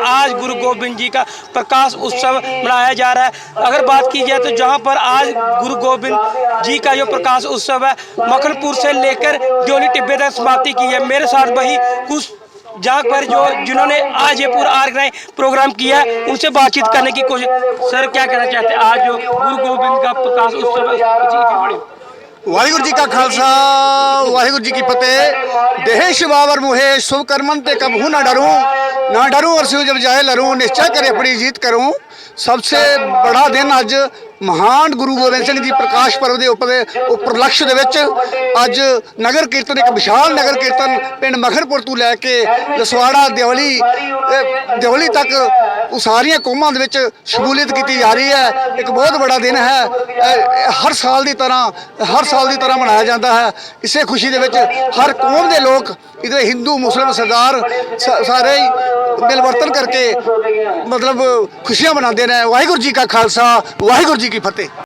आज गुरु गोविंद जी का प्रकाश उत्सव मनाया जा रहा है। अगर बात की जाए तो जहां पर आज गुरु गोविंद जी का जो प्रकाश उत्सव है मखनपुर से लेकर दियोली टिब्बे तक समाप्ति की है। मेरे साथ वही कुछ जहाँ पर जो जिन्होंने आज ये पूरा ऑर्गेनाइज प्रोग्राम किया है उनसे बातचीत करने की कोशिश। सर क्या कहना चाहते हैं आज जो गुरु गोविंद का प्रकाश उत्सव है? वाहिगुरु जी का खालसा वाहिगुरु जी की फतेह। देहेश बावर मुहे शुभ कर्मन ते कबहू ना डरूं और जब जाए लरूं निश्चय करे अपनी जीत करूं। सबसे बड़ा दिन अज महान गुरु गोबिंद सिंह जी प्रकाश पर्व के उपलक्ष्य अज नगर कीर्तन एक विशाल नगर कीर्तन पिंड मखनपुर तो लैके लसवाड़ा दियोली तक सारिया कौमां दे विच शमूलियत की जा रही है। एक बहुत बड़ा दिन है। हर साल की तरह मनाया जाता है। इसे खुशी दे विच हर कौम के लोग इधर हिंदू मुस्लिम सरदार सारे मिलवर्तन करके मतलब खुशियां मनाते हैं। वाहिगुरू जी का खालसा वाहिगुरू जी की फतेह।